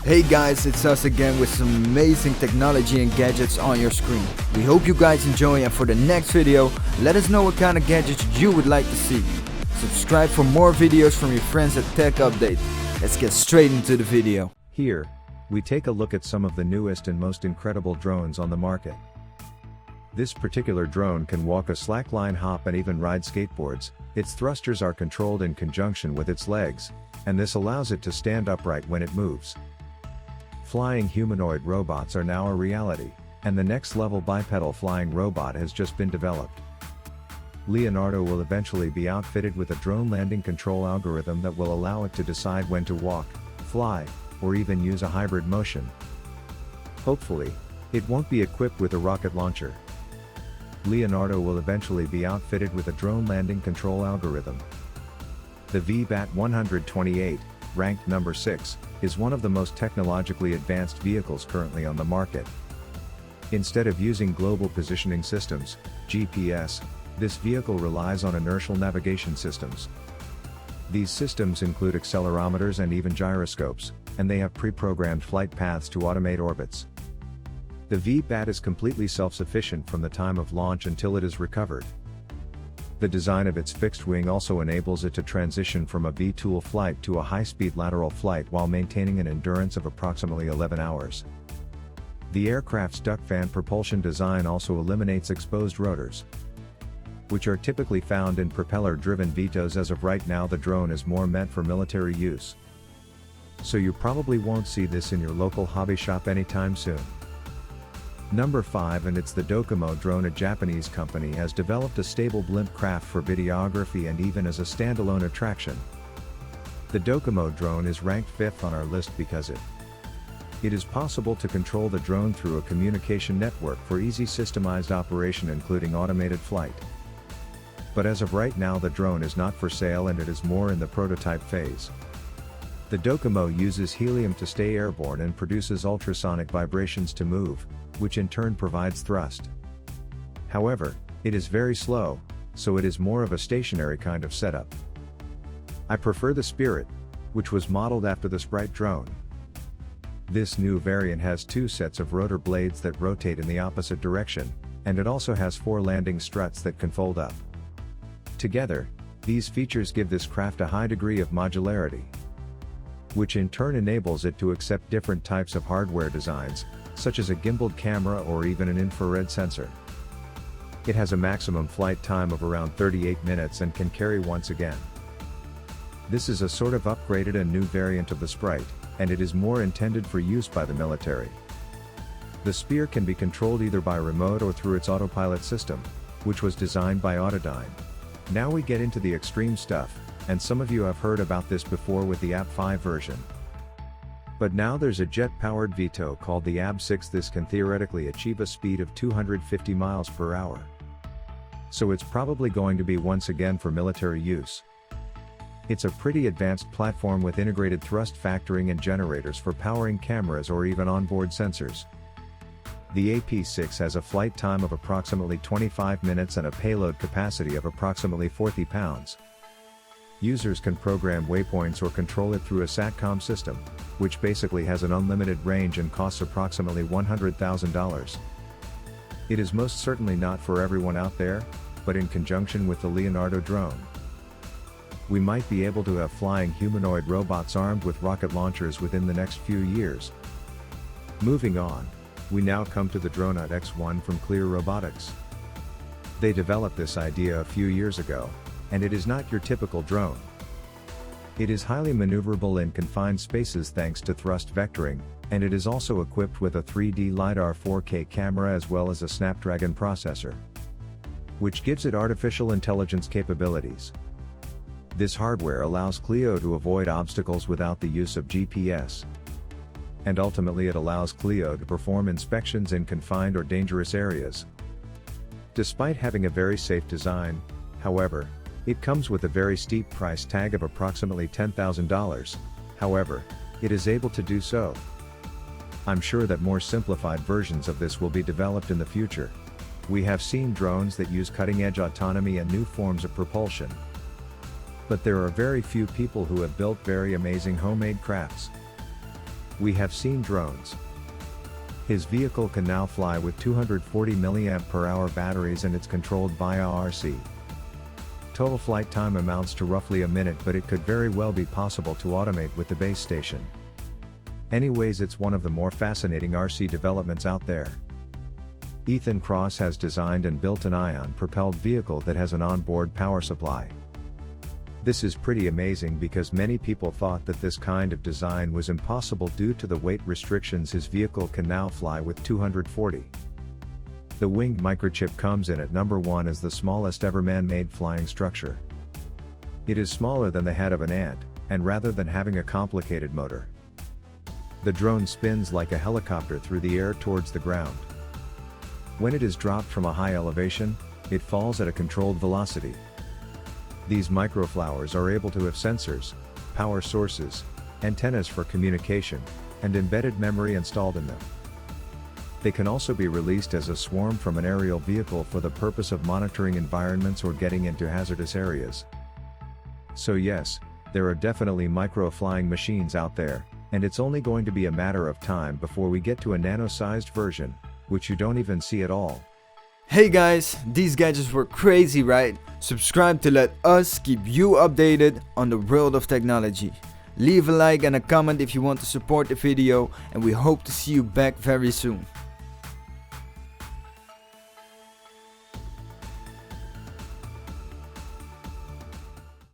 Hey guys, it's us again with some amazing technology and gadgets on your screen. We hope you guys enjoy, and for the next video, let us know what kind of gadgets you would like to see. Subscribe for more videos from your friends at Tech Update. Let's get straight into the video. Here, we take a look at some of the newest and most incredible drones on the market. This particular drone can walk a slackline hop and even ride skateboards. Its thrusters are controlled in conjunction with its legs, and this allows it to stand upright when it moves. Flying humanoid robots are now a reality, and the next level bipedal flying robot has just been developed. Leonardo will eventually be outfitted with a drone landing control algorithm that will allow it to decide when to walk, fly, or even use a hybrid motion. Hopefully, it won't be equipped with a rocket launcher. Leonardo will eventually be outfitted with a drone landing control algorithm. The VBAT-128, ranked number 6, is one of the most technologically advanced vehicles currently on the market. Instead of using global positioning systems, GPS, this vehicle relies on inertial navigation systems. These systems include accelerometers and even gyroscopes, and they have pre-programmed flight paths to automate orbits. The VBAT is completely self-sufficient from the time of launch until it is recovered. The design of its fixed wing also enables it to transition from a VTOL flight to a high-speed lateral flight while maintaining an endurance of approximately 11 hours. The aircraft's duck fan propulsion design also eliminates exposed rotors, which are typically found in propeller-driven VTOLs. As of right now, the drone is more meant for military use, so you probably won't see this in your local hobby shop anytime soon. Number 5, and it's the Docomo drone. A Japanese company has developed a stable blimp craft for videography and even as a standalone attraction. The Docomo drone is ranked 5th on our list because it is possible to control the drone through a communication network for easy systemized operation, including automated flight. But as of right now, the drone is not for sale and it is more in the prototype phase. The Docomo uses helium to stay airborne and produces ultrasonic vibrations to move, which in turn provides thrust. However, it is very slow, so it is more of a stationary kind of setup. I prefer the Spirit, which was modeled after the Sprite drone. This new variant has 2 sets of rotor blades that rotate in the opposite direction, and it also has 4 landing struts that can fold up. Together, these features give this craft a high degree of modularity, which in turn enables it to accept different types of hardware designs, such as a gimbaled camera or even an infrared sensor. It has a maximum flight time of around 38 minutes and can carry once again. This is a sort of upgraded and new variant of the Sprite, and it is more intended for use by the military. The Spear can be controlled either by remote or through its autopilot system, which was designed by Autodyne. Now we get into the extreme stuff, and some of you have heard about this before with the AB5 version. But now there's a jet-powered VTOL called the AB6. This can theoretically achieve a speed of 250 miles per hour. So it's probably going to be once again for military use. It's a pretty advanced platform with integrated thrust factoring and generators for powering cameras or even onboard sensors. The AP6 has a flight time of approximately 25 minutes and a payload capacity of approximately 40 pounds. Users can program waypoints or control it through a SATCOM system, which basically has an unlimited range and costs approximately $100,000. It is most certainly not for everyone out there, but in conjunction with the Leonardo drone, we might be able to have flying humanoid robots armed with rocket launchers within the next few years. Moving on, we now come to the Dronut X1 from Clear Robotics. They developed this idea a few years ago, and it is not your typical drone. It is highly maneuverable in confined spaces thanks to thrust vectoring, and it is also equipped with a 3D LiDAR 4K camera as well as a Snapdragon processor, which gives it artificial intelligence capabilities. This hardware allows Clio to avoid obstacles without the use of GPS. And ultimately it allows Clio to perform inspections in confined or dangerous areas. Despite having a very safe design, however, it comes with a very steep price tag of approximately $10,000, however, it is able to do so. I'm sure that more simplified versions of this will be developed in the future. We have seen drones that use cutting-edge autonomy and new forms of propulsion. But there are very few people who have built very amazing homemade crafts. We have seen drones. His vehicle can now fly with 240 mAh batteries and it's controlled via RC. Total flight time amounts to roughly a minute, but it could very well be possible to automate with the base station. Anyways, it's one of the more fascinating RC developments out there. Ethan Cross has designed and built an ion-propelled vehicle that has an onboard power supply. This is pretty amazing because many people thought that this kind of design was impossible due to the weight restrictions. His vehicle can now fly with 240. The winged microchip comes in at number 1 as the smallest ever man-made flying structure. It is smaller than the head of an ant, and rather than having a complicated motor, the drone spins like a helicopter through the air towards the ground. When it is dropped from a high elevation, it falls at a controlled velocity. These microflowers are able to have sensors, power sources, antennas for communication, and embedded memory installed in them. They can also be released as a swarm from an aerial vehicle for the purpose of monitoring environments or getting into hazardous areas. So yes, there are definitely micro-flying machines out there, and it's only going to be a matter of time before we get to a nano-sized version, which you don't even see at all. Hey guys, these gadgets were crazy, right? Subscribe to let us keep you updated on the world of technology. Leave a like and a comment if you want to support the video, and we hope to see you back very soon.